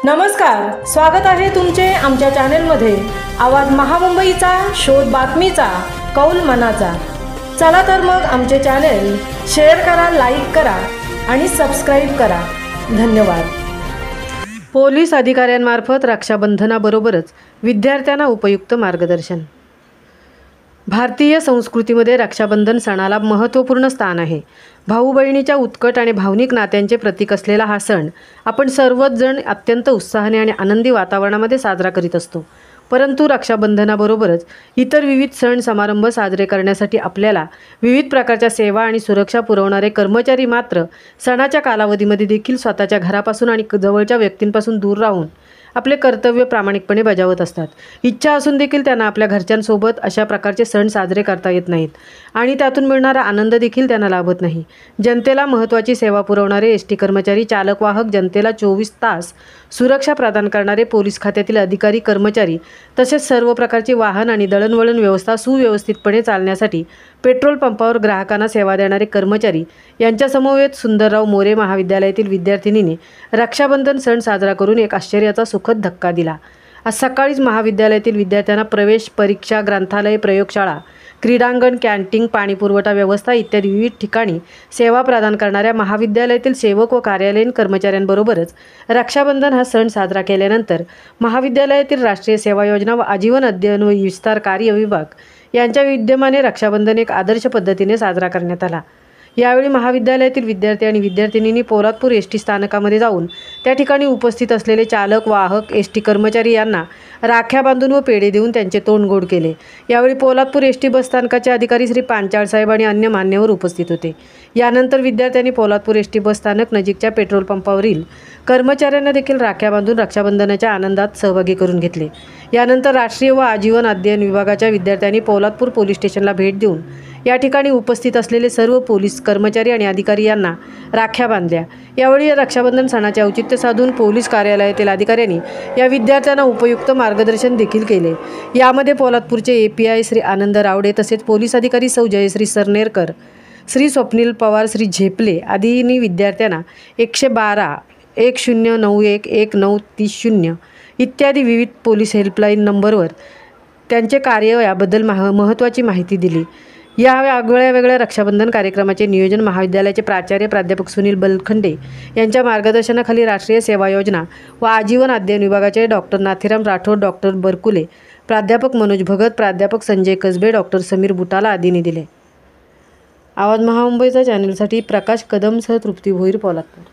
नमस्कार, स्वागत आहे तुमचे आमच्या चॅनलमध्ये। आवाज महामुंबईचा, शोध बातमीचा, कौल मनाचा। चला तर मग आमचे चॅनल शेअर करा, लाईक करा आणि सबस्क्राइब करा। धन्यवाद। पोलीस अधिकाऱ्यांमार्फत रक्षाबंधनाबरोबरच विद्यार्थ्यांना उपयुक्त मार्गदर्शन। भारतीय संस्कृतीमध्ये रक्षाबंधन सणाला महत्त्वपूर्ण स्थान आहे। भाऊ बहिणीच्या उत्कट आणि भावनिक नात्यांचे प्रतीक असलेला हा सण आपण सर्वच जण अत्यंत उत्साहाने आणि आनंदी वातावरणामध्ये साजरा करीत असतो। परंतु रक्षाबंधनाबरोबरच इतर विविध सण समारंभ साजरे करण्यासाठी आपल्याला विविध प्रकारच्या सेवा आणि सुरक्षा पुरवणारे कर्मचारी मात्र सणाच्या कालावधीमध्ये देखील स्वतःच्या घरापासून आणि जवळच्या व्यक्तींपासून दूर राहून आपले कर्तव्य प्रामाणिकपणे बजावत असतात। इच्छा असून देखील त्यांना आपल्या घरच्यांसोबत अशा प्रकारचे सण साजरे करता येत नाहीत आणि त्यातून मिळणारा आनंद देखील त्यांना लाभत नाही। जनतेला महत्त्वाची सेवा पुरवणारे एसटी कर्मचारी, चालक वाहक, जनतेला 24 तास सुरक्षा प्रदान करणारे पोलीस खात्यातील अधिकारी कर्मचारी, तसेच सर्व प्रकारची वाहन आणि दळणवळण व्यवस्था सुव्यवस्थितपणे चालण्यासाठी पेट्रोल पंपावर ग्राहकांना सेवा देणारे कर्मचारी यांच्यासमवेत सुंदरराव मोरे महाविद्यालयातील विद्यार्थिनींनी रक्षाबंधन सण साजरा करून एक आश्चर्याचा सुखद धक्का दिला। आज सकाळीच महाविद्यालयातील विद्यार्थ्यांना प्रवेश, परीक्षा, ग्रंथालय, प्रयोगशाळा, क्रीडांगण, कॅन्टीन, पाणीपुरवठा व्यवस्था इत्यादी विविध ठिकाणी सेवा प्रदान करणाऱ्या महाविद्यालयातील सेवक व कार्यालयीन कर्मचाऱ्यांबरोबरच रक्षाबंधन हा सण साजरा केल्यानंतर महाविद्यालयातील राष्ट्रीय सेवा योजना व आजीवन अध्ययन व विस्तार कार्य विभाग यांच्या विद्यमाने रक्षाबंधन एक आदर्श पद्धतीने साजरा करण्यात आला। यावेळी महाविद्यालयातील विद्यार्थी आणि विद्यार्थिनींनी पोलादपूर एसटी स्थानकामध्ये जाऊन त्या ठिकाणी उपस्थित असलेले चालक, वाहक, एसटी कर्मचारी यांना राख्या बांधून व पेढे देऊन त्यांचे तोंड गोड केले। यावेळी पोलादपूर एसटी बस स्थानकाचे अधिकारी श्री पांचाळ साहेब आणि अन्य मान्यवर उपस्थित होते। यानंतर विद्यार्थ्यांनी पोलादपूर एसटी बस स्थानक नजीकच्या पेट्रोल पंपावरील कर्मचाऱ्यांना देखील राख्या बांधून रक्षाबंधनाच्या आनंदात सहभागी करून घेतले। यानंतर राष्ट्रीय व आजीवन अध्ययन विभागाच्या विद्यार्थ्यांनी पोलादपूर पोलीस स्टेशनला भेट देऊन या ठिकाणी उपस्थित असलेले सर्व पोलीस कर्मचारी आणि अधिकारी यांना राख्या बांधल्या। यावेळी या रक्षाबंधन सणाचे औचित्य साधून पोलीस कार्यालयातील अधिकाऱ्यांनी या विद्यार्थ्यांना उपयुक्त मार्गदर्शन देखील केले। यामध्ये पोलादपूरचे API श्री आनंद रावडे, तसेच पोलीस अधिकारी सौ जयश्री सरनेरकर, श्री स्वप्नील पवार, श्री झेपले आदींनी विद्यार्थ्यांना 112 1091 1930 इत्यादी विविध पोलीस हेल्पलाईन नंबरवर त्यांचे कार्य याबद्दल महत्त्वाची माहिती दिली। या वेगळ्या रक्षाबंधन कार्यक्रमाचे नियोजन महाविद्यालयाचे प्राचार्य प्राध्यापक सुनील बलखंडे यांच्या मार्गदर्शनाखाली राष्ट्रीय सेवा योजना व आजीवन अध्ययन विभागाचे डॉक्टर नाथीराम राठोड, डॉक्टर बरकुले, प्राध्यापक मनोज भगत, प्राध्यापक संजय कसबे, डॉक्टर समीर बुटाला आदींनी दिले। आवाज महामुंबईचा चॅनलसाठी प्रकाश कदमसह तृप्ती भोईर, पोलादपूर।